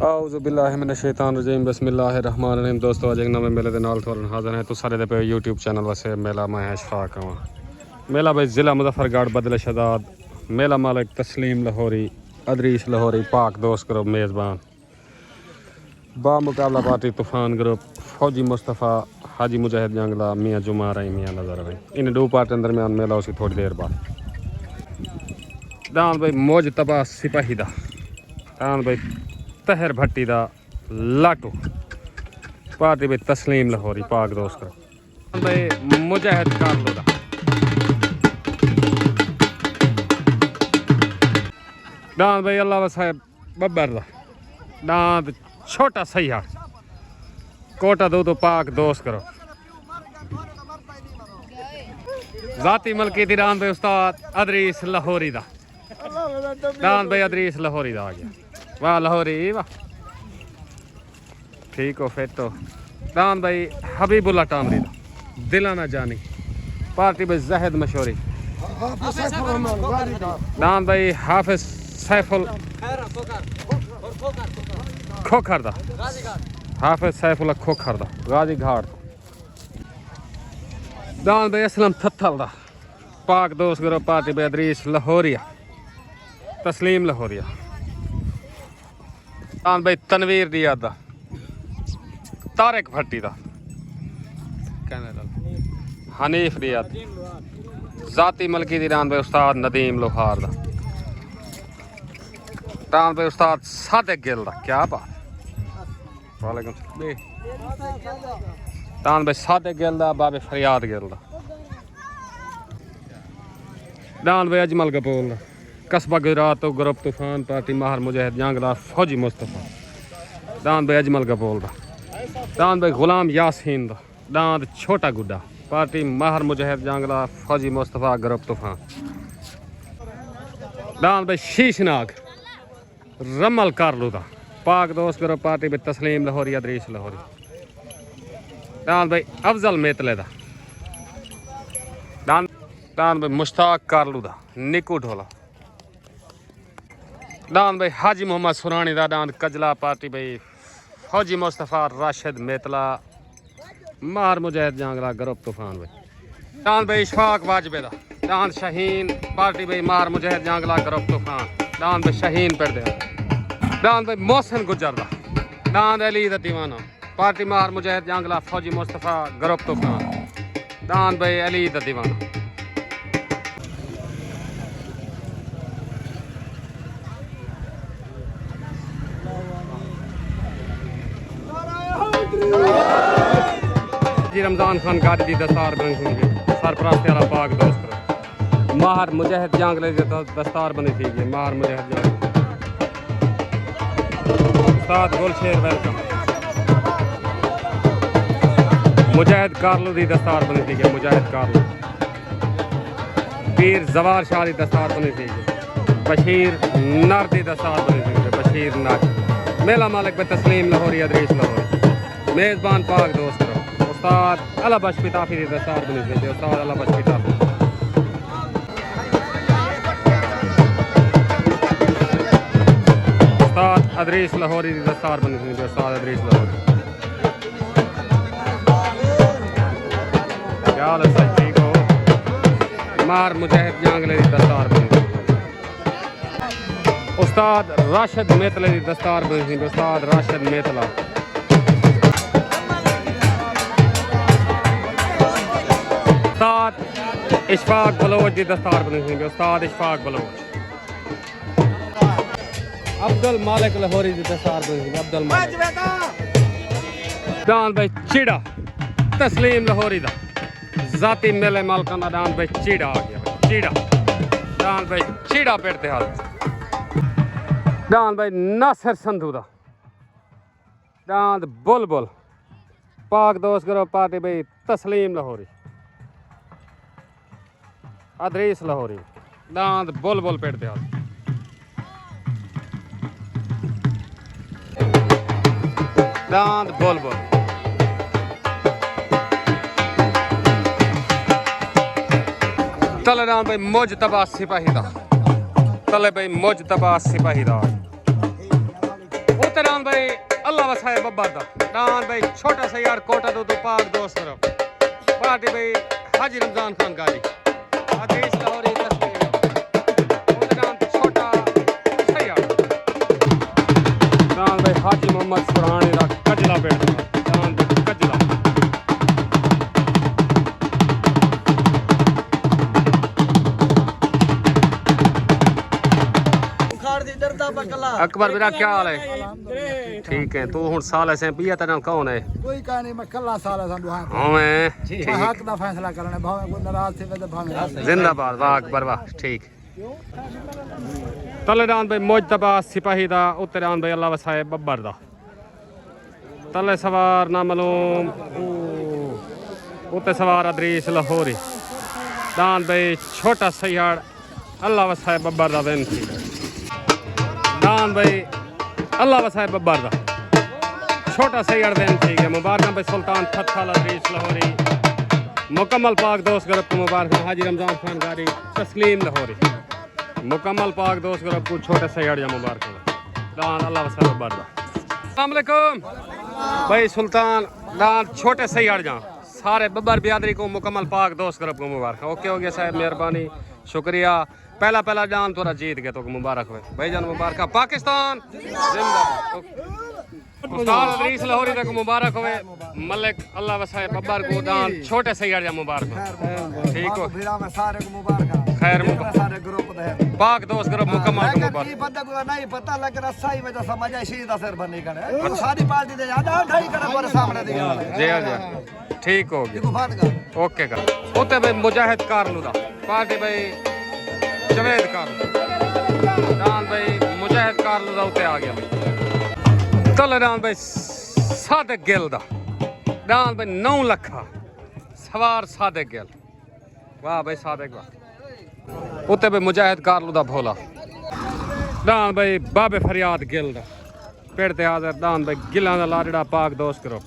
आउज़ु बिल्लाहि मिनश शैतानिर रजीम बिस्मिल्लाहिर रहमानिर रहीम। दोस्तों अज एक नवे मेले के नाल तुहाडे हाज़िर हैं। तो सारे दे पे यूट्यूब चैनल वैसे मेला मैं है शफाक मेला भाई ज़िला मुजफ्फरगढ़ बदल शहजाद मेला मालिक तस्लीम लाहौरी अदरीस लाहौरी पाक दोस्त ग्रुप मेज़बान बा मुकाबला पार्टी तूफ़ान ग्रुप फौजी मुस्तफ़ा हाजी मुजाहिद जंगला मियाँ जुमा रही मियाँ नज़र रही इन दो पार्टियों दरमियान मेला उसी थोड़ी देर बाद दान भाई मौज तबाह सिपाही दा दान भाई तहर भट्टी दा लाटू पार्टी भाई तस्लीम लाहौरी पाक दोस्त ग्रुप भाई मुजाहिद कारलो दा दान भाई अल्लाह साहब बब्बर दा दान छोटा सही कोटा दो तो पाक दोस्त करो जाती मलकी थी दान भाई उस्ताद अदरीस लाहौरी दा दान भाई अदरीस लाहौरी दा आ गया वाह लाहौरी वाह ठीक हो फिर तो दान भाई हबीबुल्ला टामरी दा दिला ना जानी पार्टी भाई जहद मशहूरी दान भाई हाफिज सैफुल खोखर दा हाफिज सैफुल्ला खोखर दा गाजी घाट दान भाई असलम थत्थल दा पाक दोस्त करो पार्टी भाई अदरीस लाहौरिया तस्लीम लाहौरिया दान भाई तनवीर दिया दा तारिक भट्टी दा हनीफ दिया जाती मलकी दी दान भाई उस्ताद नदीम लोहार दा दान भाई उस्ताद सादिक गिल दा क्या बात वालेकुम दान भाई सादिक गिल दा बाबे फरियाद गिल दा दान भाई अजमल कपूर दा कस्बा गुजरात तो ग्रुप तूफान पार्टी माहर मुजाहिद जंगला फौजी मुस्तफ़ा दान भाई अजमल कपूर दा दान भाई गुलाम यासीन दा दान छोटा गुड्डा पार्टी माहर मुजाहिद जंगला फौजी मुस्तफ़ा ग्रुप तूफान दान भाई शीशनाग रमल कारलू दा पाक दोस्त ग्रुप पार्टी भाई तस्लीम लाहौरी अदरीस लाहौरी दान भाई अफजल मेतले दा दान भाई मुश्ताक कारलू दा निकू ढोला दान भाई हाजी मोहम्मद सुरानी दा दान कजला पार्टी भाई फौजी मुस्तफ़ा राशिद मेतला मार मुजाहिद जंगला ग्रुप तूफान भाई दान भाई इशफाक वाजबे दा दान शाहीन पार्टी भाई मार मुजाहिद जंगला ग्रुप तूफान दान भाई शाहीन पर दे दान भाई मोहसिन गुजर दा दान अली दा दीवाना पार्टी मार मुजाहिद जंगला फौजी मुस्तफ़ा ग्रुप तूफान दान भाई अली दा दीवाना जी रमजान खान गाड़ी दी दस्तार बनी थी सरफराज तेरा पाक दोस्त माहर मुजाहिद जंगले दस्तार बनी थी माहर मुजाहिद जंगले उस्ताद गुलशेर वेलकम मुजाहिद कारलू दी दस्तार बनी थी मुजाहिद कारलू पीर जवार शाह दी दस्तार बनी थी बशीर नर दी दस्तार बनी थी बशीर नर मेला मालिक पे तस्लीम लाहौरी अदरीस लाहौरी मेज़बान पाक दोस्त उस्ताद अला बशपी ताफी दी दस्तार बनी थी उस्ताद अला बशपी ताफी उस्ताद अदरीस लाहौरी दी दस्तार बनी थी उस्ताद अदरीस लाहौरी क्या हाल है ठीक हो मार मुजाहिद जंगले दी दस्तार बनी थी उस्ताद राशिद मेतले दी दस्तार बनी थी उस्ताद राशिद मेतला उस्ताद इशफाक बलोच दी दस्तार बनी थी उस्ताद इशफाक बलोच अब्दुल मालिक लाहौरी दी दस्तार बनी थी अब्दुल मालिक दान भाई चिड़ा तस्लीम लाहौरी दा जाती मेले मालकान दा दान भाई चिड़ा आ गया चिड़ा दान भाई चिड़ा पेड़ते हाथ दान भाई नासिर संधू दा दान बुलबुल पाक दोस्त करो पार्टी भाई तस्लीम लाहौरी अदरीस लाहौरी दांत बुलबुल पेट दे दांत बुलबुल तले दान भाई मुझ तबाह सिपाही दा तले भाई मुझ तबाह सिपाही दा उत्तरान भाई अल्लाह वसाए बब्बर दा डान भाई छोटा सा यार कोटा दो तो पाक दोस्त तरफ पार्टी भाई हाजी रमजान खान गाजी आदेश लाहौरी तस्वीर उत्तरान छोटा सा यार डान भाई हाजी मोहम्मद सुरानी दा कजला पेड़ डान भाई कजला अकबर मेरा क्या हाल है ठीक है तू हुन साल ऐसे पिया तेरा कौन है कोई का नहीं मैं कल्ला साल है संदू हां मैं हक दा फैसला करने भावे कोई नाराज थे तो भावे जिंदाबाद वाह अकबर वाह ठीक तलेदान भाई मोजतबा सिपाही दा उत्तरान भाई अल्लाह वसाए बब्बर दा तले सवार ना मालूम उत्ते सवार अदरीस लाहौरी दान भाई छोटा सयाड़ अल्लाह वसाए बब्बर दा बेनती दान भाई अल्लाह वसाए बब्बर दा छोटा सयाड़ बेनती है मुबारक भाई सुल्तान फतह अदरीस लाहौरी मुकम्मल पाक दोस्त ग्रुप को मुबारक हाजी रमजान खान गारी तस्लीम लाहौरी मुकम्मल पाक दोस्त ग्रुप को छोटे सयाड़ या मुबारक दान अल्लाह वसाए बब्बर दा अस्सलाम वालेकुम भाई सुल्तान दान छोटे सयाड़ जा सारे बब्बर बियादरी को मुकम्मल पाक दोस्त ग्रुप को मुबारक ओके हो गया साहब मेहरबानी शुक्रिया पहला जान थोड़ा जीत गया तो मुबारक हुए भाई जान मुबारक पाकिस्तान मुस्ताद अदरीस लाहौरी तक मुबारक हुए मलिक अल्लाह वसाए बब्बर को दान छोटे सयाड़ या मुबारक ठीक हो सारे को मुबारक खैर सारे ग्रुप दे पाक दोस्त ग्रुप मुकम्मल को मुबारक ये बंदा को नहीं पता लग रहा सही में तो समझ आई सीधा सर बने करे सारी पार्टी दे याद ढाई करे पर सामने दे जी जी ठीक हो गया ओके का उते भाई मुजाहिद कारलू दा पार्टी भाई जवेद कारलू दान भाई मुजाहिद कारलू दा उते आ गया भाई तले दान भाई सादिक गिल दा दान भाई 9 लाख सवार सादिक गिल वाह भाई सादिक वाह उते भाई मुजाहिद कारलू दा भोला दान भाई बाबे फरियाद गिल दा पेड़ ते हाजिर दान भाई गिलां दा लाडड़ा पाक दोस्त करो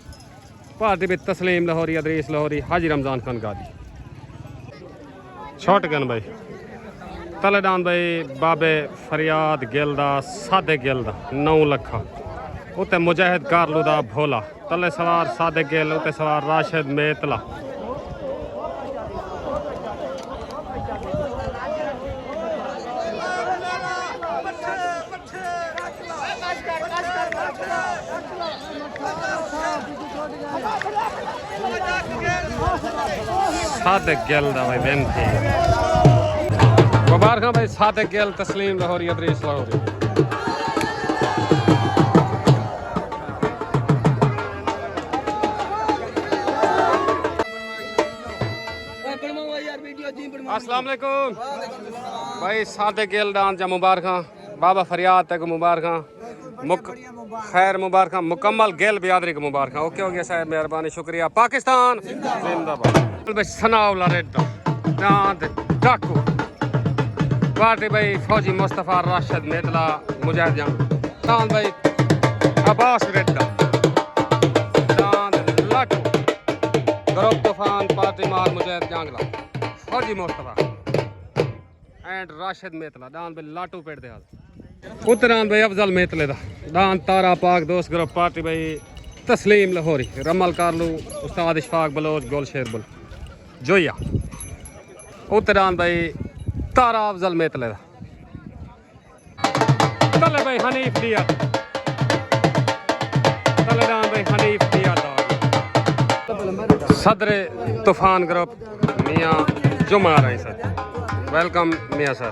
पार्टी भी तस्लीम लाहौरी अदरीस लाहौरी हाजी रमजान खान गाजी शॉटगन भाई तलेदान भाई बाबे फरियाद गिल दा सादे गिल दा 9 लाख उते मुजाहिद कारलू दा भोला तले सवार सादे गिल उते सवार राशिद मेतला सादिक गिल दा भाई बेनती मुबारक भाई सादिक गिल तस्लीम लाहौरी अदरीस लाहौरी अस्सलाम वालेकुम भाई सादिक गिल दान जा मुबारक बाबा फरियाद तक मुबारक खैर मुबारक मुकम्मल गिल बियादरी को मुबारक ओके हो गया साहब मेहरबानी शुक्रिया पाकिस्तान जिंदाबाद सनाउला रेड डाकू पार्टी भाई फौजी मुस्तफा राशिद मेतला मुजाहिद जान तान भाई अब्बास रेड्डा तान लाटू ग्रुप तूफान पार्टी मार मुजाहिद जांगला फौजी मुस्तफा एंड राशिद मेतला दान भाई लाटू पेड़ दे हाल उत्तरान भाई अफजल मेतले दा दान तारा पाक दोस्त ग्रुप पार्टी भाई तस्लीम लाहौरी रमल कारलू उस्ताद इशफाक बलोच गोल शेरबुल जोया उत्तरान भाई तारा अफजल मेतले दा तले भाई हनीफ दिया तलेदान भाई हनीफ दिया सदर तूफान ग्रुप मियाँ जुमा रही सर वेलकम मियाँ सर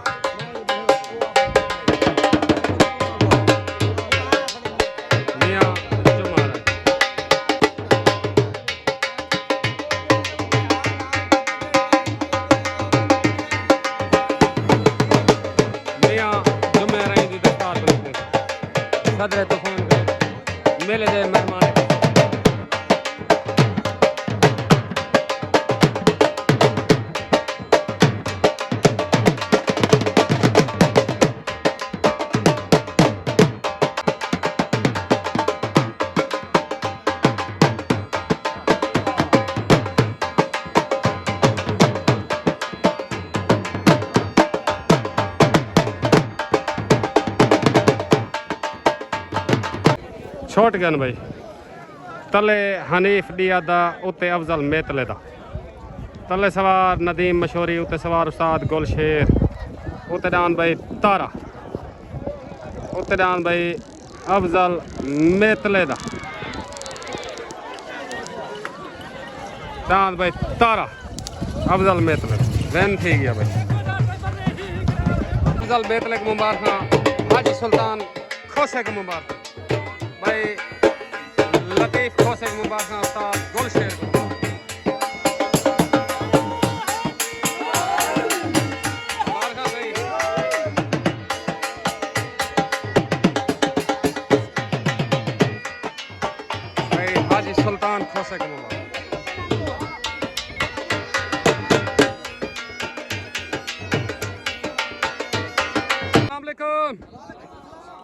सदर तूफान मेले दे मेहमान छोट गन भाई तले हनीफ दिया दा उत्ते अफजल मेतले दा तले सवार नदीम मशहूरी उत्ते सवार उस्ताद गुलशेर उत्ते डान भाई तारा उत्ते डान भाई अफजल मेतले दा डान भाई तारा अफजल मेतले वैन थी गया भाई अफजल मेतले के मुबारक हाजी सुल्तान खोसे के मुबारक भाई लतीफ खोसे के मुबारक उस्ताद गुलशेर को सुल्तान खोसे के मुबारक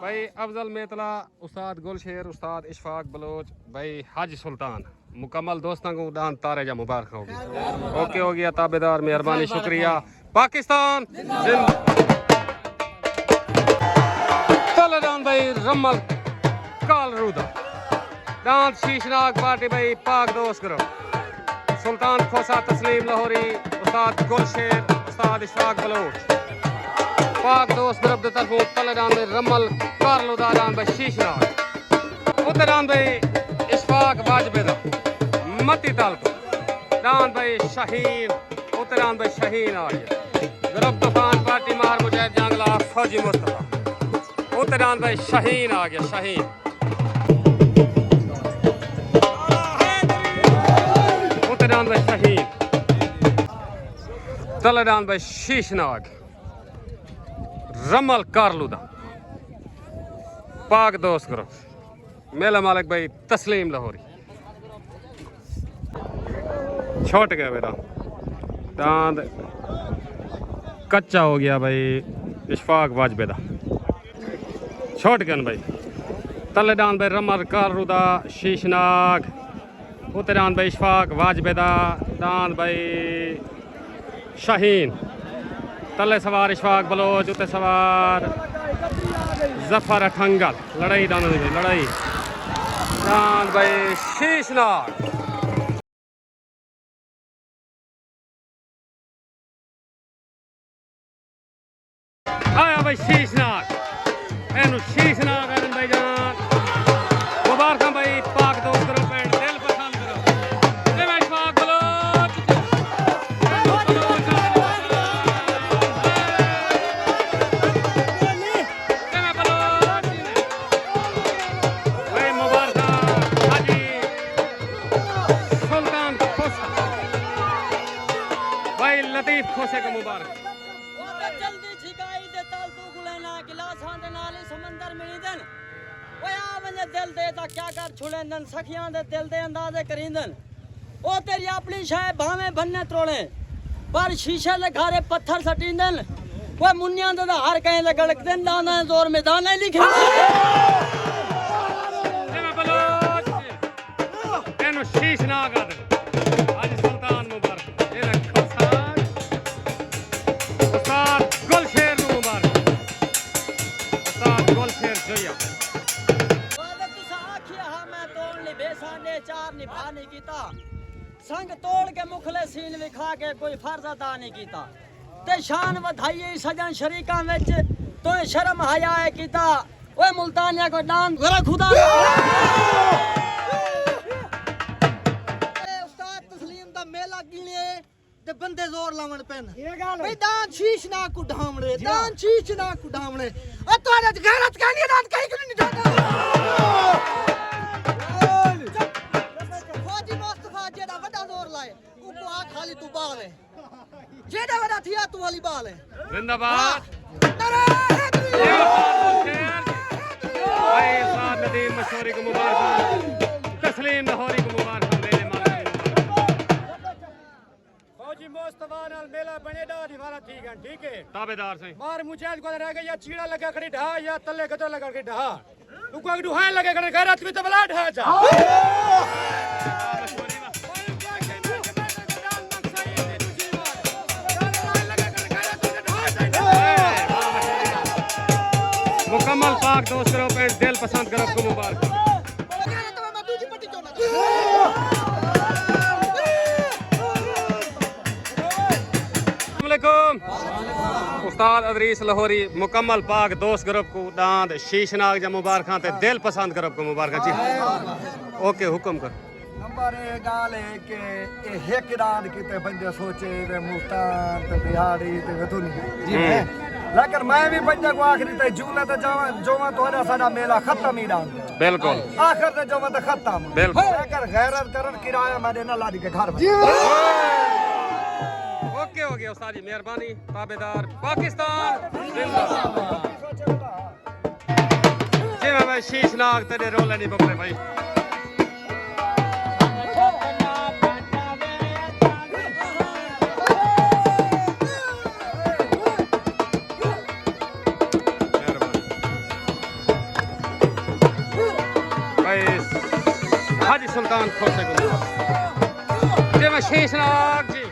भाई अफजल मेतला उस्ताद गुलशेर उस्ताद इशफाक बलोच भाई हाजी सुल्तान मुकम्मल दोस्तों को दान तारे जा मुबारक होगी ओके हो गया ताबेदार मेहरबानी शुक्रिया पाकिस्तान तलेदान भाई रमल काल रूदा दांत शीशनाग पार्टी भाई पाक दोस्त करो सुल्तान खोसा तस्लीम लाहौरी उस्ताद गुलशेर उस्ताद इशफाक बलोच पाक दोस्त ग्रुप की तरफों तलेदान भाई रमल कारलुदारान भाई शीशनाग उतरान भाई इशफाक वाजबेदा मती तालको दान भाई शाहीन उतरान भाई शाहीन आ गया ग्रुप तूफान पार्टी मार मुजाहिद जंगला फौजी मुस्तफा उतरान भाई शाहीन आ गया शाहीन उतरान भाई शाहीन तलेदान भाई शीशनाग रमल कारलुदा पाक दोस्त करो मेला मालिक भाई तस्लीम लाहौरी छोट गया मेरा दांत कच्चा हो गया भाई इशफाक वाजबेदा छोट गन भाई तले दान भाई रमल कारलुदा शीशनाग उतरान भाई इशफाक वाजबेदा दान भाई शाहीन तले सवार इशफाक बलोच उते सवार जफर अठंगल लड़ाई दान लड़ाई दान भाई शीशनाग आया भाई शीशनाग एनु शीशनाग आनंद भाई जान मुबारक भाई पाक दोस्त करो पेंट दिल पसंद करो ले भाई इशफाक बलोच लतीफ खोसे का मुबारक जल्दी छिकाई दे तल तू गुलेना गिलासां दे नाल समंदर मिली दन ओए आ वने दिल दे ता क्या कर छुलेंदन सखियां दे दिल दे अंदाजे करिंदन ओ तेरी अपनी शाय भावे भन्ने त्रोड़े पर शीशे दे घारे पत्थर सटिंदन ओए मुन्नियां दे हर कहीं दे गड़क दिन दाना जोर मैदान है लिखे एना बलोच एनो शीशनाग आदे आज सुल्तान मुबारक एना गुलशेर मुबारक उस्ताद गुलशेर जोया वादा तुसा आखिया हा मैं तोड़ ली बेसाने चार निभा नहीं कीता संग तोड़ के मुखलिसीन विखा के कोई फर्ज अदा नहीं कीता ते शान वधाई सजन शरीकां विच तो शर्म हया है कीता ओए मुल्तानिया को दान जरा खुदा उस्ताद तस्लीम दा मेला गिले ते बंदे जोर लावण पेन भाई दान शीश ना को ढामणे दान शीश ना को ढामणे ओ तोरे गैरत कहनी दान कहीं को नहीं ढांदा फौजी मुस्तफा जेड़ा बड़ा जोर लाए ऊको आ खाली तू बाल है जेड़ा बड़ा थिया तू वाली बाल है जिंदाबाद नारे भाई साहब नदीम मशहूरी को मुबारक तस्लीम लाहौरी को मुबारक मेरे मालिक फौजी मुस्तफा नाल मेला बने दा दीवारा ठीक है ताबेदार से मार मुजाहिद को रह गया चीड़ा लगा खड़ी ढा या तले गतो लगा के ढा तू को दुहाई लगे खड़े गैरत में तो बला ढा जा मुकम्मल पाक दोस्त करो पे दिल पसंद करो को मुबारक उस्ताद अदरीस लाहौरी मुकम्मल पाक दोस्त ग्रुप को दांद शीशनाग जा मुबारक ते दिल पसंद ग्रुप को मुबारक जी। ओके हुक्म कर। नंबर एक गाल है कि ये एक दांद किते बंदे सोचे वे मुल्तान ते बिहारी ते वतुनी जी है, लेकिन मैं भी बंदे को आखिरी ते जूले ते जावा जोवा तोड़ा साडा मेला खत्म ही दांद बिल्कुल आखिर ते जोवा ते खत्म बिल्कुल। लेकिन गैरत करन किराया मैंने ना लादी के घर में। ओके हो गया उस्ताद जी, मेहरबानी। ताबेदार पाकिस्तान जिंदाबाद। जी मैं भाई शीशनाग तेरे रोले नहीं बकरे भाई। भाई हाजी सुल्तान खोसे को जी मैं शीशनाग जी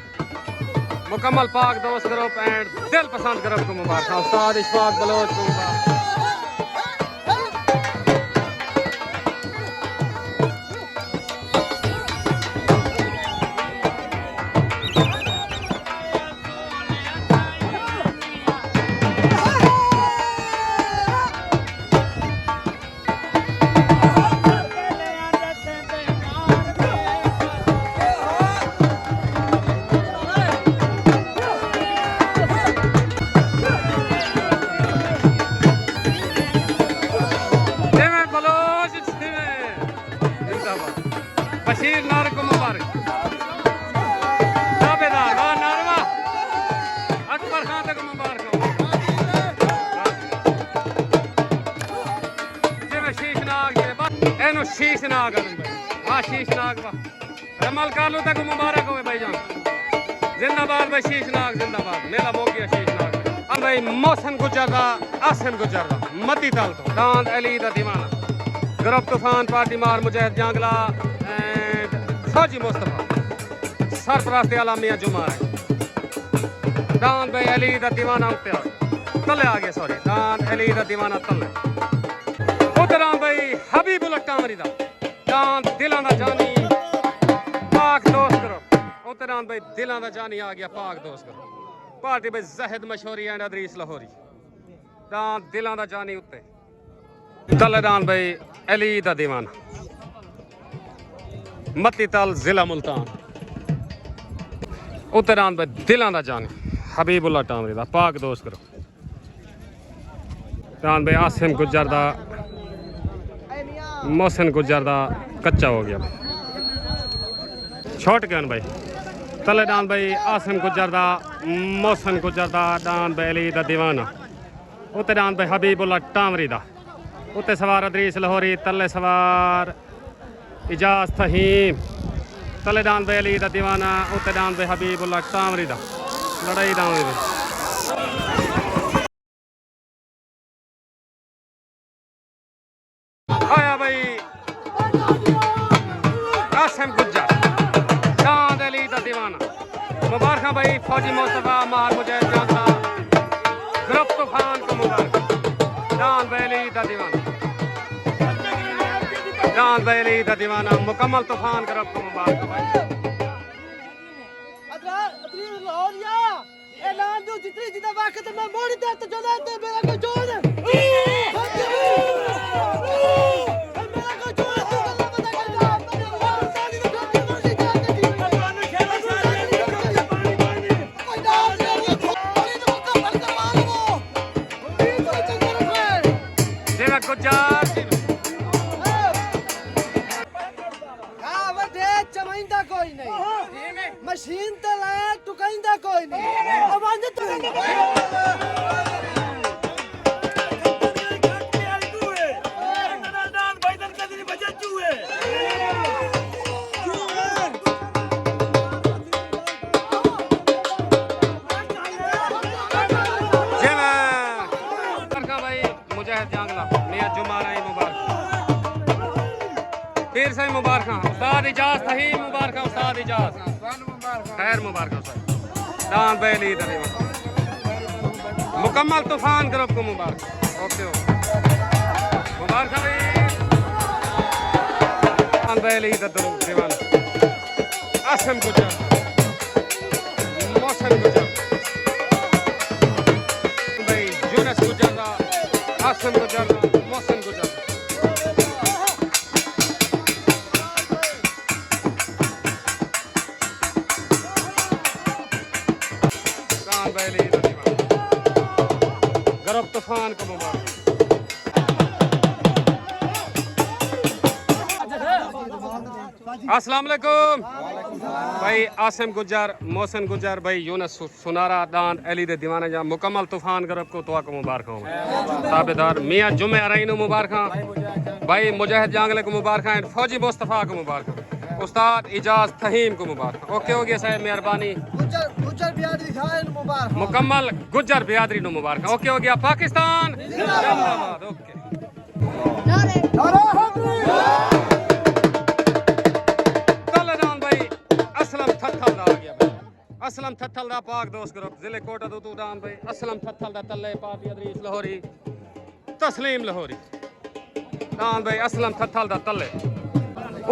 मुकम्मल पाक दोस्त ग्रुप एंड दिल पसंद ग्रुप को मुबारक। उस्ताद इशफाक बलोच को मुबारक। बशीर नार को मुबारक। ताबेदार वाह नारवा अकबर खान तक मुबारक हो। जिਵੇਂ शीशनाग जे बस ਇਹਨੂੰ शीशनाग ਆਣ ਭਾਈ। ਵਾਹ शीशनाग वाह रमल कालू तक मुबारक होवे भाईजान। जिंदाबाद भाई शीशनाग जिंदाबाद। मेला हो गया शीशनाग अब भाई मोहसिन गुजर दा आसिम गुजर दा मती ताल तो दांद अली दा दीवाना ग्रुप तूफान पार्टी मार मुजाहिद जांगला फौजी मुस्तफा सरपरस्त आला मियां जुमार दान भाई अली दा दीवाना उत्ते तले आ गया सॉरी दान अली दा दीवाना तले उधर भाई हबीबुल टामरी दा दान दिलां दा जानी पाक दोस्त करो उधर भाई दिलां दा जानी आ गया पाक दोस्त करो पार्टी भाई जहद मशहूरी एंड अदरीस लाहौरी दान दिलां दा जानी उत्ते तले दान भाई अली दा दीवाना मती ताल जिला मुल्तान उत्तरान भाई दिलां दा जानी हबीबुल्ला टामरी दा पाक दोस्त करो दान भाई आसिम गुजर दा मोहसिन गुजर दा कच्चा हो गया छोट गन भाई तले दान भाई आसिम गुजर दा मोहसिन गुजर दा दान भाई अली दा दीवाना उत्तरान भाई हबीबुल्ला टामरी दा उत्ते सवार अदरीस लाहौरी तले सवार इजाज फहीम तले दान भाई अली दा दीवाना उत्ते दान भाई हबीबुल्ला टामरी दा लड़ाई दान आया भाई आसिम गुज्जर दान अली दा दीवाना मुबारक भाई फौजी मुस्तफा मार मुजाहिद जांगला ग्रुप तूफान को मुबारक दान भाई अली दा दीवाना दान भाई अली दा दीवाना मुकम्मल तूफान ग्रुप को मुबारक भाई। ऐलान दो जितनी जितना वक्त मैं मोड़ दे तो जलाते मेरा को जोड़ मेरा को जोड़ तू गल्ला बता चमाइंदा कोई नहीं मशीन ते लाया टुकाइंदा कोई नहीं आवाज तो फिर से मुबारक उस्ताद इजाज सही मुबारक उस्ताद इजाज खैर मुबारक दान बैली मुकम्मल तूफान ग्रुप को मुबारक। ओके मुबारक दान बैली दीवान आसम गुजर मोहसन गुजर भाई यूनस गुजर आसम गुजर मोहसन गुजर दान बैली दीवान गरब तूफान को मुबारक। अस्सलाम वालेकुम भाई आसिम गुजर मोहसन गुजर भाई यूनस सुनारा दान अली दे दीवाना जा मुकम्मल तूफान गरब को तो को मुबारक हो ताबेदार मियां जुमे अरैन मुबारक भाई मुजाहिद जांगले को मुबारक फौजी मुस्तफा को मुबारक उस्ताद इजाज फहीम को मुबारक। ओके हो गया साहब मेहरबानी गुजर बियादरी खान मुबारक मुकम्मल गुजर बियादरी नो मुबारक। ओके हो गया पाकिस्तान जिंदाबाद। ओके असलम थत्थल दा पाक दोस्त ग्रुप जिले कोटा दूतू दान भाई असलम थत्थल दा तल्ले पार्टी अदरीस लाहौरी तस्लीम लाहौरी दान भाई असलम थत्थल दा तल्ले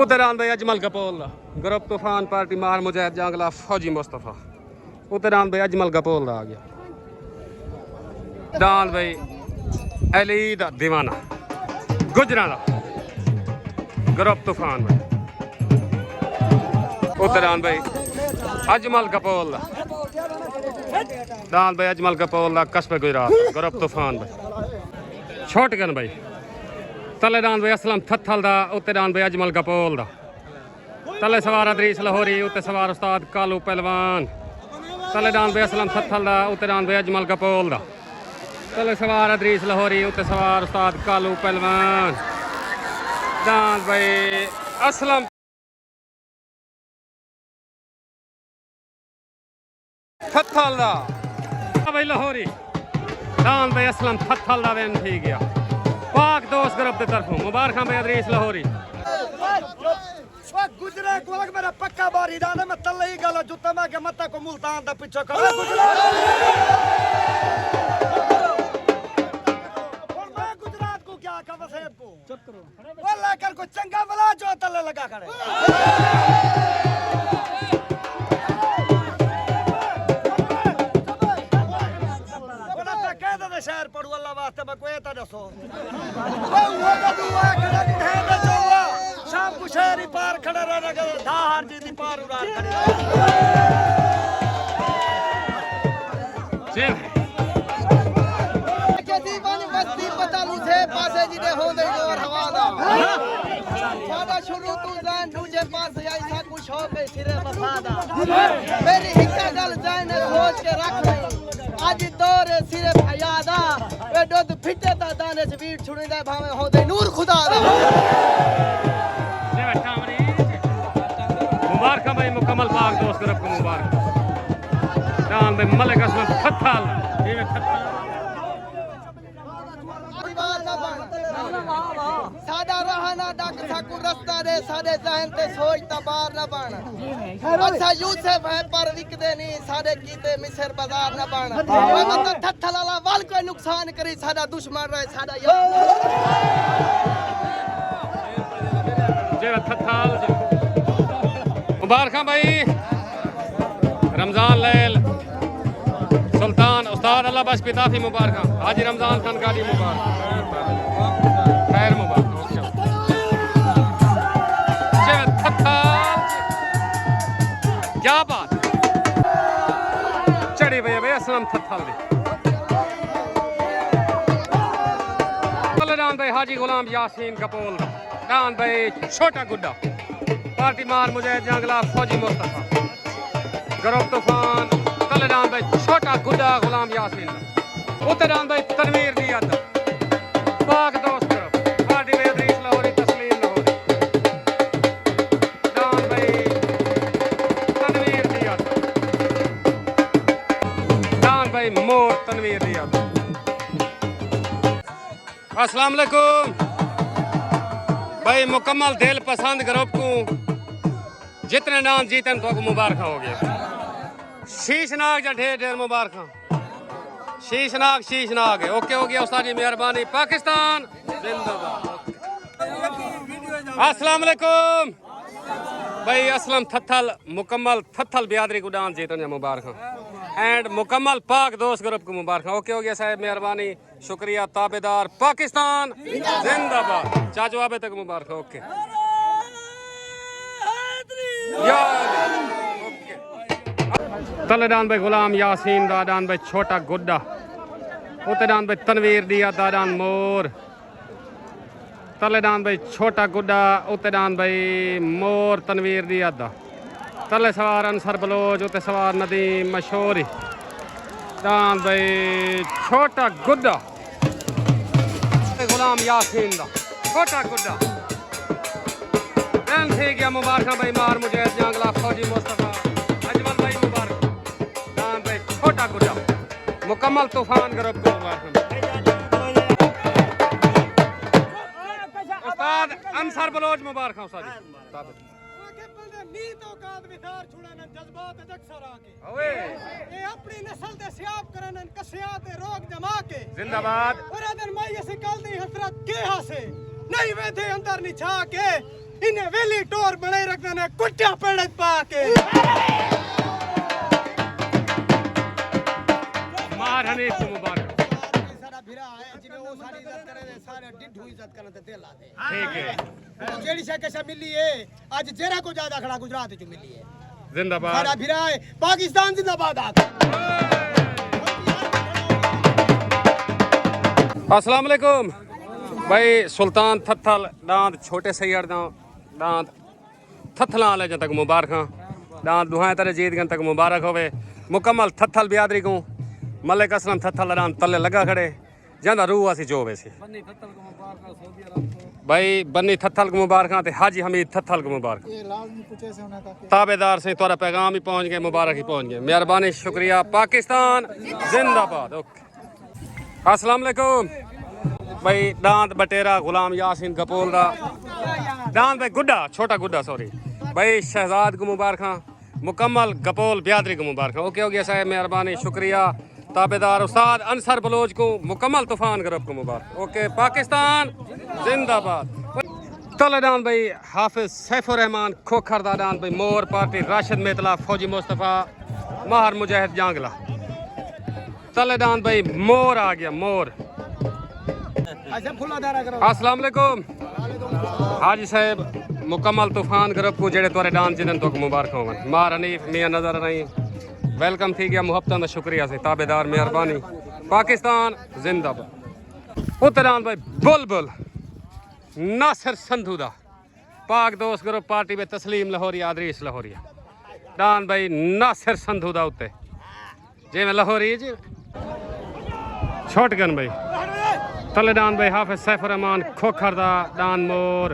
उधर दान भाई अजमल कपोल दा ग्रुप तूफान पार्टी मार मुजाहिद जांगला फौजी मुस्तफा उधर दान भाई अजमल कपोल दा आ गया दान भाई अली दा दीवाना गुजरा दा ग्रुप तूफान भाई उधर दान भाई अजमल कपोल दान भाई अजमल कपोल कस्बे गुजरात गरब तूफान भाई छोटगन भाई तले दान भाई असलम थत्थल दा उत्ते दान भाई अजमल कपोल दा तले सवार अदरीस लाहौरी उत्ते सवार उस्ताद कालू पहलवान तले दान भाई असलम थत्थल दा उत्ते दान भाई अजमल कपोल दा तले सवार अदरीस लाहौरी उत्ते सवार उस्ताद कालू पहलवान दान भाई असलम थत्थल दा भाई लाहौरी दान भाई असलम थत्थल दा वेन थी गया पाक दोस्त ग्रुप दे तरफों मुबारक भाई अदरीस लाहौरी गुजरे को लग मेरा पक्का बारी दाने मैं तल्ले ही गला जुत्ता में के मत्ता को मुल्तान दा पीछे कर गुजरे और मैं गुजरात को क्या का वसेब को चुप करो वो लेकर को चंगा बला जो तल्ले लगा खड़े शहर पढ़ू अल्लाह वास्ते मैं कोई ता दसो वो तो दुआ खड़ा है ना जो शाम को शहर ही पार खड़ा रहना के धार जी दी पार उड़ार खड़े चल के दीवानी मस्ती पता लुथे पासे जी दे हो दे और हवादा वादा शुरू तू जान तुझे पास आई सा कुछ हो के सिरे वफादा मेरी हिक्का गल जान सोच के रख ले आज दौर सिरे फयादा ए दूध फिटे ता दाने से वीर छुड़ीदा भावे होदे नूर खुदा दा ले बैठा मरी मुबारक भाई मुकम्मल पाक दोस्त ग्रुप को मुबारक दान भाई मलिक असलम थत्थल ये थत्थल सादा रहना डक सकू रास्ता दे साडे जहन ते सोच तबार न बन अच्छा यूसुफ है पर विकदे नहीं साडे कीते मिस्र बाजार न बन ओए मत थत्थल वाला वाल कोई नुकसान करी साडा दुश्मन रहे साडा यार जे थत्थल मुबारक भाई रमजान लैल सुल्तान उस्ताद अल्लाह बस पिताफी मुबारक हाजी रमजान खान गाड़ी मुबारक खैर मुबारक क्या बात चढ़ी भैया भाई असलम थत्थल दान भाई हाजी गुलाम यासीन कपोल दान भाई छोटा गुड्डा पार्टी मार मुजाहिद जांगला फौजी मुस्तफा गरब तूफान तले दान भाई छोटा गुड्डा गुलाम यासीन उते दान भाई तनवीर दी याद पाक दोस्त पार्टी में अदरीस लाहौरी तस्लीम लाहौरी दान भाई तनवीर दी याद दान भाई मोर तनवीर दी याद। अस्सलाम वालेकुम भाई मुकम्मल दिल पसंद ग्रुप को जितने नाम जीतन तो मुबारक हो गया शीशनाग जा ढेर ढेर मुबारक शीशनाग है। ओके हो गया उस्ताद जी मेहरबानी पाकिस्तान जिंदाबाद। अस्सलाम वालेकुम भाई असलम थथल मुकम्मल थथल बियादरी को डांस जीतन या मुबारक एंड मुकम्मल पाक दोस्त ग्रुप को मुबारक। ओके हो गया साहब, मेहरबानी, शुक्रिया, ताबेदार, पाकिस्तान जिंदाबाद। चाचू आबे तक मुबारक। ओके तले डान भाई गुलाम यासीन दा डान भाई छोटा गुड्डा उते डान भाई तनवीर दिया दा डान मोर तले डान भाई छोटा गुड्डा उते डान भाई मोर तनवीर दिया दा तले सवार अंसर बलोच उते सवार नदीम मशहूरी डान भाई छोटा गुड्डा गुलाम यासीन दा छोटा गुड्डा एंड थी गया मुबारक भाई मार मुजैद जंगला फौजी मुस्तफा अजमल भाई मुबारक डान भाई छोटा गुड्डा मुकम्मल तूफान ग्रुप को मुबारक। उस्ताद अंसर बलोच मुबारक हो सारी नीत औकात विसार छुड़ानन जज्बात अक्सर आके ओए ए अपनी नस्ल दे सियाब करनन कसिया ते रोग जमा के जिंदाबाद और अदन माई से कल दी हसरत के हासे नहीं वेथे अंदर निछा के इन्हें वेली टोर बड़े रखने ने कुट्टिया पेड़ पा के मार हनीफ को मुबारक। सारा भिरा है जिਵੇਂ ਉਹ ਸਾਡੀ ਇੱਜ਼ਤ करे ਨੇ ਸਾਰੇ ਡਿੱਢੂ ਇੱਜ਼ਤ ਕਰਨ ਤੇ ਦਿਲ ਆਦੇ ठीक है ਜਿਹੜੀ ਸ਼ੈ ਕਸ਼ਾ ਮਿਲੀ ਏ ਅੱਜ ਜੇਰਾ ਕੋ ਜ਼ਿਆਦਾ ਖੜਾ ਗੁਜਰਾਤ ਚ ਮਿਲੀ ਏ जिंदाबाद। ਸਾਡਾ भिरा है पाकिस्तान जिंदाबाद आ अस्सलाम वालेकुम भाई सुल्तान थथल डांद छोटे सैयद डांद थथला ले जन तक मुबारक डांद दुहाए तेरे जीत गन तक मुबारक होवे मुकम्मल थथल बियादरी को मलिक असलम थथल डांद तले लगा खड़े जंदा रूह आसी जो वैसे भाई बन्नी थथल को मुबारक ते हाजी हमीद थथल को मुबारक ताबेदार से तोरा पैगाम ही पहुंच गए मुबारक ही पहुंच गए मेहरबानी शुक्रिया पाकिस्तान जिंदाबाद। ओके अस्सलाम वालेकुम भाई डांद बटेरा गुलाम यासीन कपूल दा डांद भाई गुड्डा छोटा गुड्डा सॉरी भाई शहजाद को मुबारक मुकम्मल गपोल बियादरी को मुबारक। ओके हो गया साहब मेहरबानी शुक्रिया ताबेदार उस्ताद अंसर बलोच को मुकम्मल तूफान ग्रुप को मुबारक। ओके पाकिस्तान जिंदाबाद। तले डांद भाई हाफिज सैफुर रहमान खोखर दा डांद भाई मोर पार्टी राशिद मेतला फौजी मुस्तफा माहर मुजाहिद जांगला तले डांद भाई मोर आ गया मोर। अस्सलाम वालेकुम हाजी साहब मुकम्मल तूफान ग्रुप को जेड़े तोरे डांस जिदन तो मुबारक होवन मार हनीफ मियां नजर नहीं वेलकम थी गया मुहब्बत का शुक्रिया से ताबेदार मेहरबानी पाकिस्तान जिंदाबाद। उत्तरान भाई बुलबुल नासिर संधू दा पाक दोस्त ग्रुप पार्टी में तस्लीम लाहौरिया आदरीस लाहौरिया डान भाई नासिर संधू दा उत्ते जे में लाहौरी जी छोटगन भाई तले डान भाई हाफिज सैफुर रहमान खोखर दा डान मोर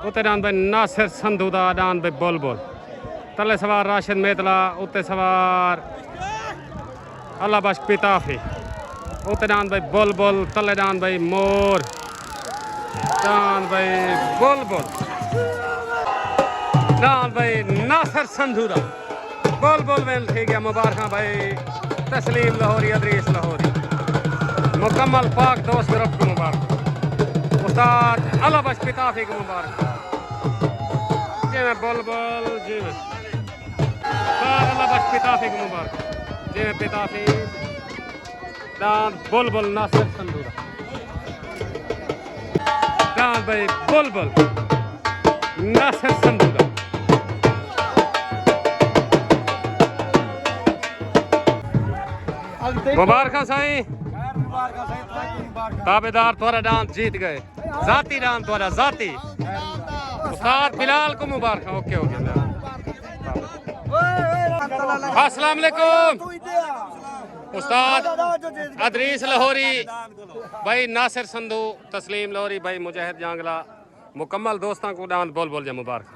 उत्ते डान भाई नासिर संधू दा डान भाई बुलबुल तले सवार राशिद मेतला उत्ते सवार अल्लाह बख्श पिताफी उत्ते डान भाई बुलबुल तले डान भाई मोर डान भाई बुलबुल डान भाई नासिर संधू दा बुलबुल वेल ठीक है मुबारक भाई तस्लीम लाहौरी अदरीस लाहौरी मुकम्मल पाक दोस्त ग्रुप को मुबारक उस्ताद अल्लाह बख्श पिताफी को मुबारक जी में बुलबुल जी में अल्लाह बख्श पिताफी को मुबारक जी में पिताफी डान बुलबुल नासिर संधू डान भाई बुलबुल नासिर संधू मुबारक साईं ताबेदार तोरा डांस जीत गए जाती डांस तोरा जाती उस्ताद बिलाल को मुबारक। ओके ओके अस्सलाम वालेकुम उस्ताद अदरीस लाहौरी भाई नासिर संधू तस्लीम लाहौरी भाई मुजाहिद जांगला मुकम्मल दोस्तों को डांस बोल बोल जा मुबारक।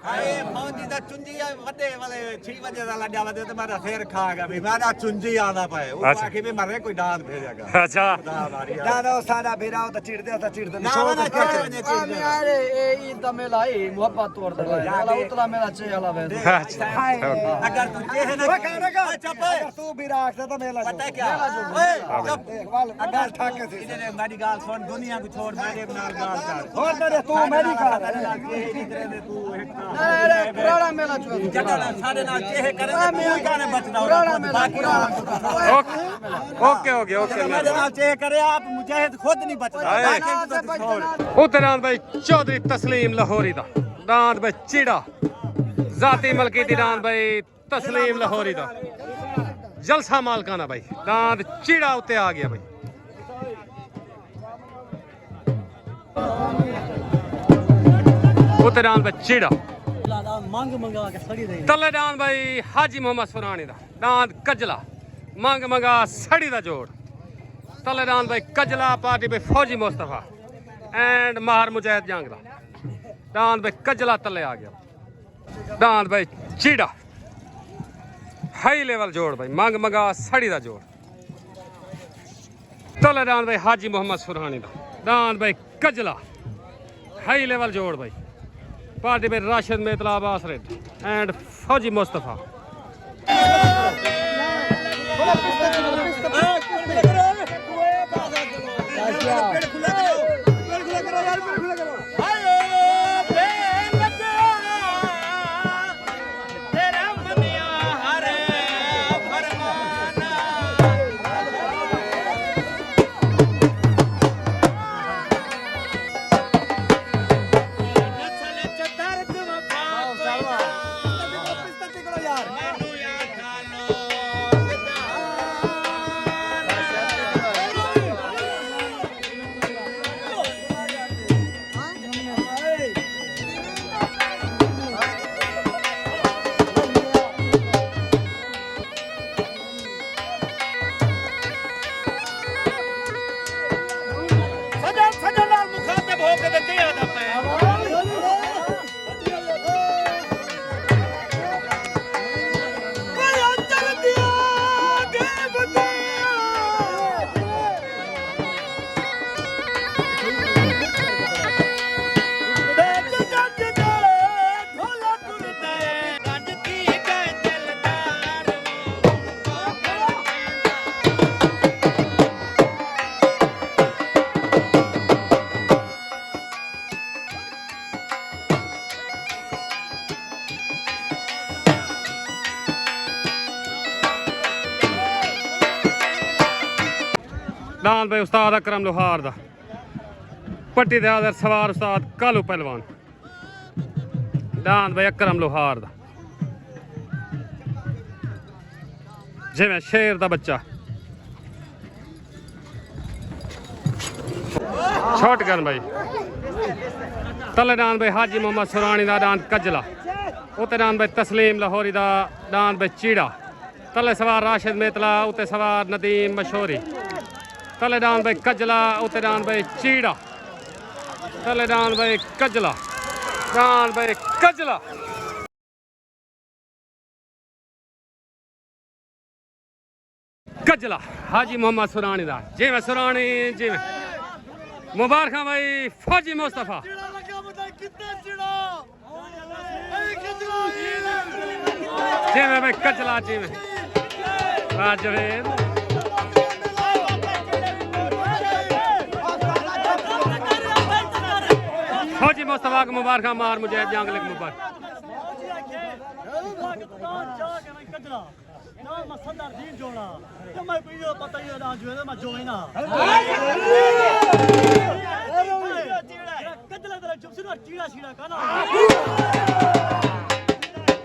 फौजी दा चुंजी वड्डे वाले 6 बजे दा लड्डा वाले ते मेरा फेर खा गया भी मेरा चुंजी आदा पाए वो आखी भी मरे कोई डांस भेजेगा अच्छा दादा सादा बेरा तो चिड़दे ना ना चिड़दे अरे ए ईद दा मेला है मोहब्बत तोड़ दे वाला उतला मेला चे वाला वे अगर तू ये है ना अगर तू भी राख तो मेला पता क्या अगर ठाके से मेरी गाल सुन दुनिया को छोड़ मेरे नाल गाल कर और तेरे तू मेरी पुराना मेला जो साढ़े नाल चेहे करे कोई गाने बचदा बाकी ओके ओके ओके मेरे नाल चेहे करे आप मुजाहिद खुद नहीं बचदा उतरान भाई चौधरी तस्लीम लाहौरी दा दांद भाई चिड़ा जाती मलकी दी दांद भाई तस्लीम लाहौरी दा जलसा मालकाना भाई दांद चिड़ा उत्ते आ गया भाई उतरान भाई चिड़ा मंग मंगा के सड़ी दे तले दांद भाई हाजी मोहम्मद सुरानी दा दांद कजला मंग मंगा सड़ी दा जोड़ तले दांद भाई कजला पार्टी भाई फौजी मुस्तफा एंड माहर मुजाहिद जंग दा दांद भाई कजला तले आ गया दांद भाई चिड़ा हाई लेवल जोड़ भाई मंग मंगा सड़ी दा जोड़ तले दांद भाई हाजी मोहम्मद सुरानी दा दांद भाई कजला हाई लेवल जोड़ भाई पार्टी में राशिद मेतला अब्बास रेड एंड फौजी मुस्तफा दान भाई उस्ताद अकरम लोहार दा पट्टी दे आदर सवार उस्ताद कालू पहलवान दान भाई अकरम लोहार दा जिवें शेर दा बच्चा छोट गन भाई तले दान भाई हाजी मोहम्मद सुरानी दा दान कजला उते दान भाई तस्लीम लाहौरी दा दान भाई चीड़ा तले सवार राशिद मेतला उते सवार नदीम मशहूरी तले दान भाई कजला उते दान भाई चीड़ा तले दान भाई कजला दान भाई कजला कजला हाजी मोहम्मद सुरानी दा जिवें सुरानी जिवें मुबारक भाई फौजी मुस्तफा जिवें भाई कजला जिवें वाह फौजी मुस्तफा को मुबारक मार मुजाहिद जंग लग मुबारक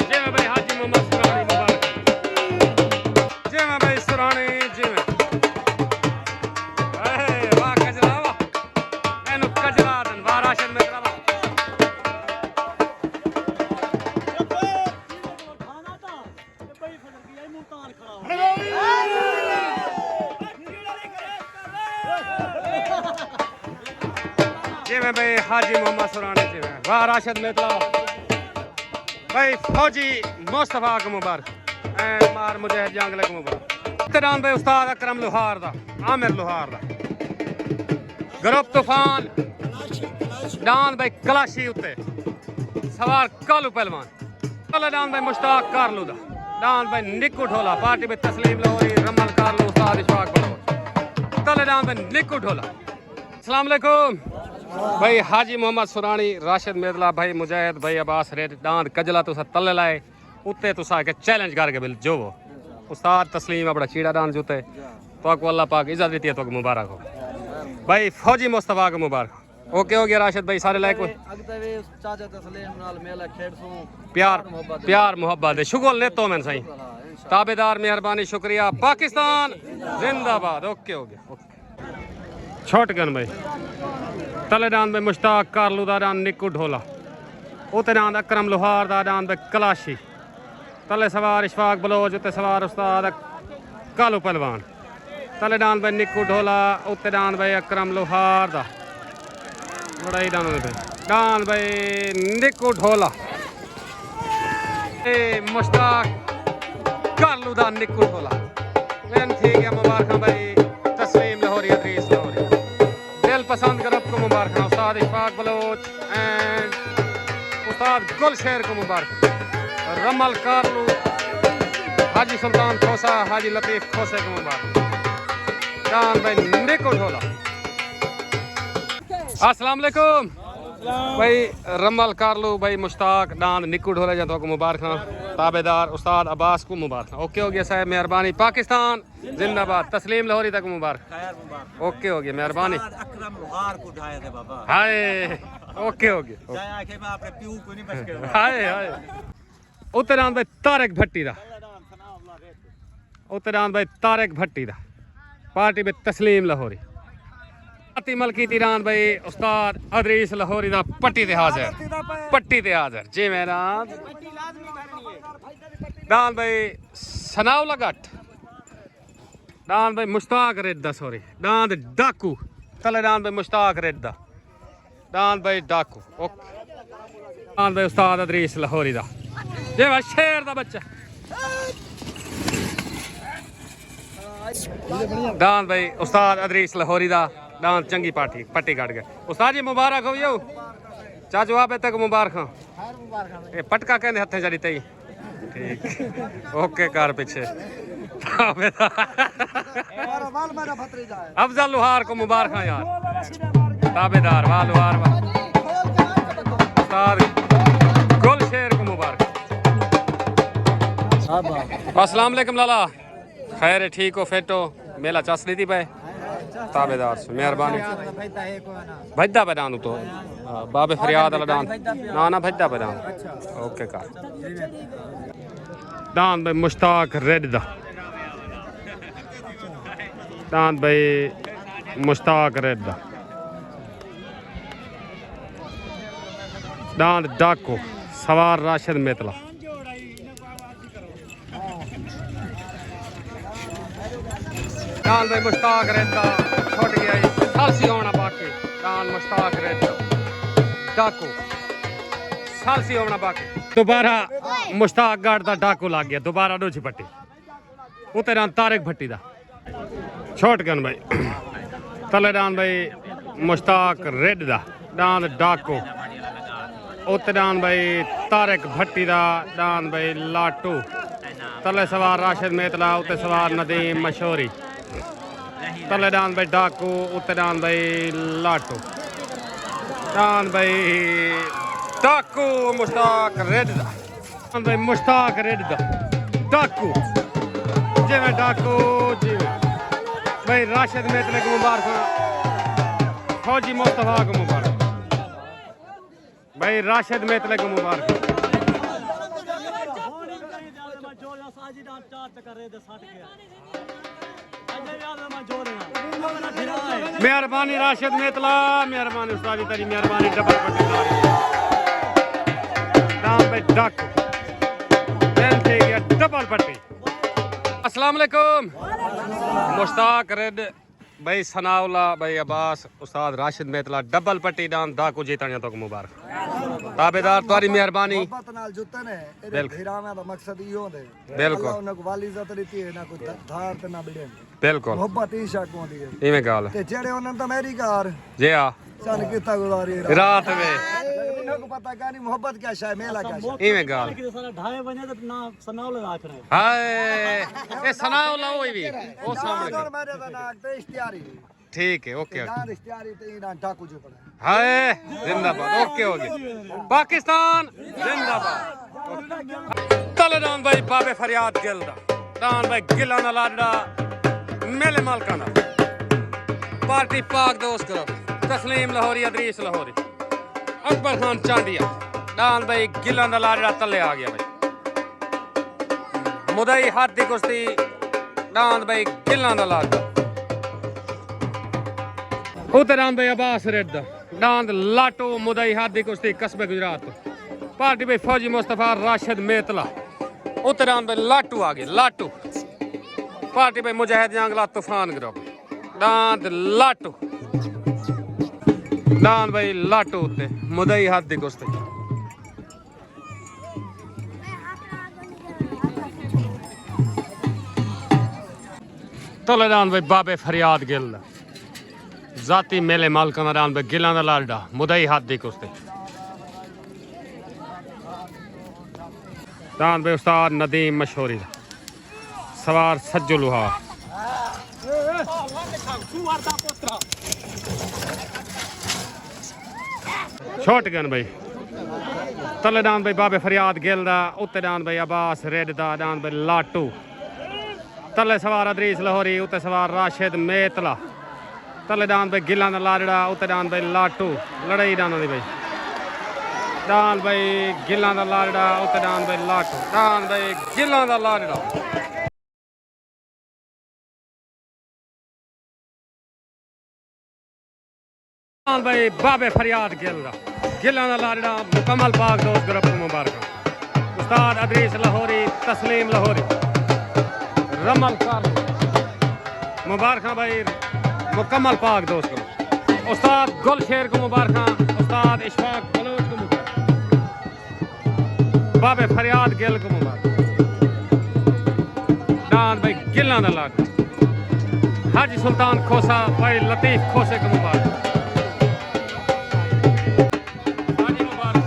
जिवें भाई हाजी मोहम्मद सुरानी मुबारक जिवें भाई सुरानी जिवें वाह कजला वाह एनु कजला दन वाह राशिद में जिवें भाई हाजी मोहम्मद सुरानी जिवें वाह राशिद मेतला भाई फौजी मुस्तफा को मुबारक एंड मार मुजाहिद जंग लग मुबारक तेरान भाई उस्ताद अकरम लोहार दा आमिर लोहार दा ग्रुप तूफान डान भाई कलाशी उत्ते सवार कालू पहलवान तले डान भाई मुश्ताक कारलू दा डान भाई निक्कू ढोला पार्टी में तस्लीम लाहौरी रमल कारलू उस्ताद इशफाक बड़ो तले डान भाई निक्कू ढोला अस्सलाम वालेकुम भाई हाजी मोहम्मद सुरानी राशिद मेदला भाई मुजाहिद भाई अब्बास रेड डांद कजला तुसा तले लाए उत्ते तुसा के चैलेंज करके बिल जो वो उस्ताद तस्लीम अपना चीड़ा डांद जुते तो आपको अल्लाह पाक इज्जत देती है तो मुबारक हो भाई फौजी मुस्तफा को मुबारक ओके हो गया राशिद भाई सारे लायक चाचा तस्लीम नाल मेला खेड़सू प्यार मोहब्बत है शुगल ले तो मैं सही ताबेदार मेहरबानी शुक्रिया पाकिस्तान जिंदाबाद ओके हो गया छोट गन भाई तले डांद में मुश्ताक कारलू दा डांद निक्कू ढोला उते डांद अकरम लोहार दा डांद कलाशी तले सवार इशफाक बलोच उते सवार उस्ताद कालू पहलवान तले डांद भाई निक्कू ढोला उते डांद भाई अकरम लोहार दा बड़ा ही डांद भाई निक्कू ढोला ए मुश्ताक कारलू दा निक्कू ढोला वेन ठीक है मुबारक भाई तस्लीम लाहौरी अदरीस लाहौरी दिल पसंद ग्रुप को मुबारक उस्ताद इशफाक बलोच एंड उस्ताद गुलशेर को मुबारक रमल कारलू हाजी सुल्तान खोसा हाजी लतीफ खोसे को मुबारक जान भाई निको ढोला अस्सलाम वालेकुम भाई रमल कारलू भाई मुश्ताक डांद निक्कू ढोला जा तो को मुबारक ताबेदार उस्ताद अब्बास को मुबारक ओके हो गया साहब मेहरबानी पाकिस्तान जिंदाबाद तस्लीम लाहौरी तक मुबारक ओके हो गया मेहरबानी अकरम लोहार को उठाए थे बाबा हाय ओके हो गया चाहे आके मैं अपने पीऊ को नहीं बच के हाय हाय उत्तरान भाई तारक भट्टी दा उत्तरान भाई तारक भट्टी दा पार्टी में तस्लीम लाहौरी पार्टी मलकी तिरान भाई उस्ताद अदरीस लाहौरी दा पट्टी ते हाजिर जी मेरा डान भाई सनाव लगट डान भाई मुश्ताक रेदा सॉरी डांद डाकू तले डान भाई मुश्ताक रेदा डान भाई डाकू ओके डान भाई उस्ताद अदरीस लाहौरी दा जे भाई शेर दा बच्चा डान भाई उस्ताद अदरीस लाहौरी दा डांद चंगी पार्टी पट्टी काट गया उस्ताद जी मुबारक हो यो चाचू आप तक मुबारक ये पटका कहने हथे जड़ी तई ठीक ओके कार पीछे अफजल लोहार को मुबारक यार ताबेदार वाह लोहार वाह उस्ताद गुलशेर को मुबारक अस्सलाम वालेकुम लाला खैर ठीक हो फिट हो मेला चस ली थी भाई ताबेदार से मेहरबानी भज्दा पे डांद तो बाबे फरियाद वाला डांद ना भज्दा पे डांद ओके कार डांद भाई मुश्ताक रेड दा डांद भाई मुश्ताक रेड दा डांद डाको सवार राशिद मेतला डांद भाई मुश्ताक रेदा छुट गया सालसी होना बाकी डांद मुश्ताक रेदा डाकू सालसी होना बाकी दोबारा मुश्ताक गाड़ दा डाकू लग गया दोबारा डोची पट्टी उते डांद तारक भट्टी दा छोट गन भाई तले डांद भाई मुश्ताक रेड दा डांद डाकू उते डांद भाई तारक भट्टी दा डांद भाई लाटू तले सवार राशिद मेतला उते सवार नदीम मशहूरी तले डांद भाई डाकू उते डांद भाई लाटू डांद भाई डाकू मुश्ताक रेड दा डांद भाई मुश्ताक रेड दा डाकू जी मैं डाकू जी भाई राशिद मेतले को मुबारक फौजी मुस्तफा को मुबारक भाई राशिद मेतले को मुबारक मेहरबानी राशिद मेतला मेहरबानी उस्ताद जी तेरी मेहरबानी डबल पट्टी नाम पे डाकू थे गया डबल पट्टी अस्सलाम वालेकुम मुश्ताक रेड भाई सनाउल्ला भाई अब्बास उस्ताद राशिद मेतला डबल पट्टी डांस डाकू जीतने तो मुबारक ताबेदार तुम्हारी मेहरबानी मोहब्बत नाल जुतन है एदे धीरावां दा मकसद इहो है बिल्कुल उन्हां को वाली इज्जत दी है ना कोई धार ते ना बिड़े बिल्कुल मोहब्बत ही शक होंदी है इवें गाल ते जेड़े उन्हां दा मेरी कार जे आ सन किता गुजारी रात में उन्हां को पता का नहीं मोहब्बत क्या है मेला क्या है इवें गाल ढाई बजे तो ना सनाउल राख रहे हाय ए सनाउल्ला होई भी ओ सामने और मेरे दा नाक ते इश्तियारी ठीक है ओके दांद इख्तियारी ते ईरान टाकू जो पड़ा हाय जिंदाबाद ओके हो गया पाकिस्तान जिंदाबाद तले डान भाई बाबे फरियाद गिल दा डान भाई गिला ना लाडा मेले मालका ना पार्टी पाक दोस्त करो तस्लीम लाहौरी अदरीस लाहौरी अकबर खान चांडिया डान भाई गिला ना लाडा तले आ गया भाई मुदई हाथ दी कुश्ती डान भाई गिला ना लाडा उतरान भाई अब्बास रेड डांद लाटो मुदई हाथ दी कुश्ती कस्बे गुजरात पार्टी भाई फौजी मुस्तफा राशिद मेतला उतरान भाई लाटू आ गए लाटू पार्टी भाई मुजाहिद जंगला तूफान ग्रुप डांद लाटू डांद भाई लाटू उते मुदई हाथ दी कुश्ती तोले डांद भाई बाबे फरियाद गिल जाती मेले मालकाना डान भाई गिला दा लाडा मुदई हाथ दी कुश्ती डान भाई उस्ताद नदीम मशहूरी सवार सज्जू लुहा छोट गन भाई तले डान भाई बाबे फरियाद गिल दा उत्ते डान भाई अब्बास रेड दा डान भाई लाटू तले सवार अदरीस लाहौरी उत्ते सवार राशिद मेतला तले डान भाई गिला ना लाडा उत्ते डान भाई लाटू लड़ाई डाना दी भाई डान भाई गिला ना लाडा उत्ते डान भाई लाटू डान भाई गिला ना लाडा डान भाई बाबे फरियाद गिला ना लाडा मुकम्मल पाक दोस्त ग्रुप मुबारक उस्ताद अदरीस लाहौरी तस्लीम लाहौरी रमल कार मुबारक भाई मुकम्मल पाक दोस्त को उस्ताद गुलशेर को मुबारक उस्ताद इशफाक बलोच को मुबारक बाबे फरियाद गिल को मुबारक डान भाई गिला ना लाड हाजी सुल्तान खोसा भाई लतीफ खोसे को मुबारक हाजी मुबारक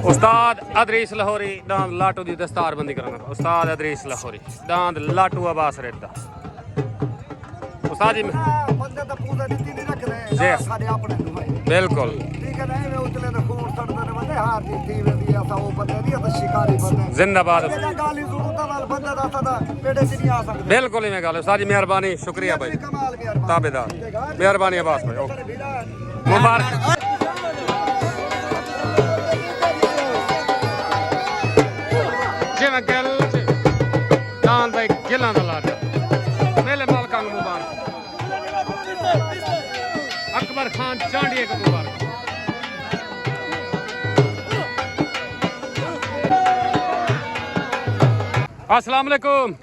उस्ताद अदरीस लाहौरी डांद लाटू दी दस्तार बंदी करना उस्ताद अदरीस लाहौरी डांद लाटू अब्बास रेड्डा उस्ताद जी बंदे तो पूरा नीति नहीं रख रहे जी सारे अपने भाई बिल्कुल ठीक है नहीं मैं उतले तो खून सड़ने ने बंदे हार दी थी वे भी ऐसा वो बंदे नहीं तो शिकारी बंदे जिंदाबाद ये गाली जरूरत वाला बंदा दाता था पेड़े से नहीं आ सकते बिल्कुल ही मैं गाल उस्ताद जी मेहरबानी शुक्रिया भाई कमाल मेहरबानी ताबेदार मेहरबानी अब्बास भाई ओके मुबारक जिवें गल डान भाई गिला ना लाडा मेले मालका को मुबारक अकबर खान चांडिया को मुबारक अस्सलाम वालेकुम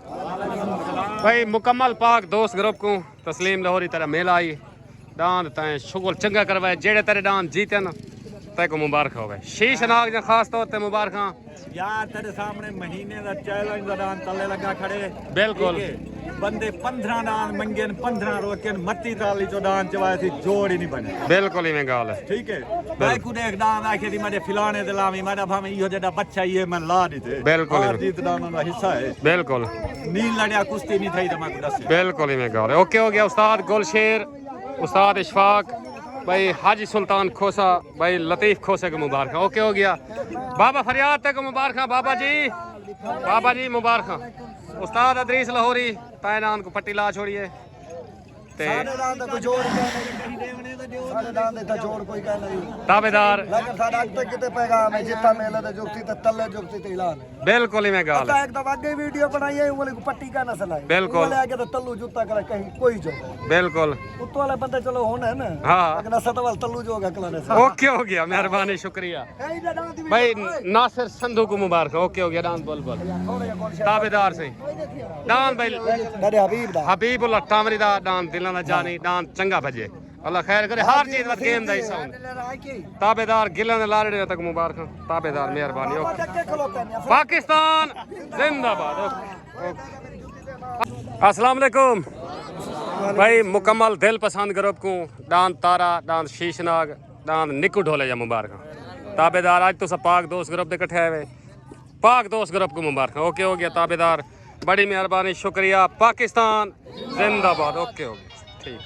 भाई मुकम्मल पाक दोस्त ग्रुप को तस्लीम लाहौरी तेरा मेला आई डांद तैं शुगल चंगा करवाए जेड़े तेरे डांद जीते न तै को मुबारक हो गए शीश नाग ने खास तौर ते मुबारक यार तेरे सामने महीने का चैलेंज का दान तले लगा खड़े बिल्कुल बंदे 15 दान मंगे 15 रोके मत्ती ताली जो दान चवाए थी जोड़ ही नहीं बने बिल्कुल ही में गाल है ठीक है भाई को देख दान आके दी मेरे फिलाने दिलामी मेरा भाई यो जेड़ा बच्चा ये मैं ला दी थे बिल्कुल हार जीत दान का हिस्सा है बिल्कुल नील लड़िया कुश्ती नहीं थई तमा को दस बिल्कुल ही में गाल है ओके हो गया उस्ताद गुलशेर उस्ताद इशफाक भाई हाजी सुल्तान खोसा भाई लतीफ खोसे को मुबारक ओके हो गया बाबा फरियाद तक मुबारक बाबा जी मुबारक उस्ताद अदरीस लाहौरी तैनान को पट्टी ला छोड़िए सारे दांद को जोड़ के सारे दांद का जोड़ कोई कह नहीं ताबेदार लेकिन साडा अग तक किते पैगाम है जितना मेले ते जुगती ते तल्ले जुगती ते ऐलान बिल्कुल ही मैं गाल पता एक दफा आगे वीडियो बनाई है वाले को पट्टी का नस्ल है बिल्कुल। वाले आगे तो तल्लू जूता करे कहीं कोई जो बिल्कुल उतो वाले बंदे चलो होना है ना हाँ लेकिन सतवाल तल्लू जो होगा कलाने से ओके हो गया मेहरबानी शुक्रिया भाई नासिर संधू को मुबारक ओके हो गया डांस बोल ताबेदार से डांस भाई मेरे हबीब दा हबीबुल्लाह टामरी दा डांस दिलां दा जानी डांस चंगा भजे अल्लाह खैर करे हर चीज मत गेम दा हिस्सा होंदा ताबेदार गिलन दे लाड़े तक मुबारक ताबेदार मेहरबानी ओके पाकिस्तान जिंदाबाद ओके अस्सलाम वालेकुम भाई मुकम्मल दिल पसंद ग्रुप को दान तारा दान शीशनाग दान निकू ढोले जा मुबारक ताबेदार आज तो सब पाक दोस्त ग्रुप दे इकट्ठे हुए पाक दोस्त ग्रुप को मुबारक ओके हो गया ताबेदार बड़ी मेहरबानी शुक्रिया पाकिस्तान जिंदाबाद ओके हो गया ठीक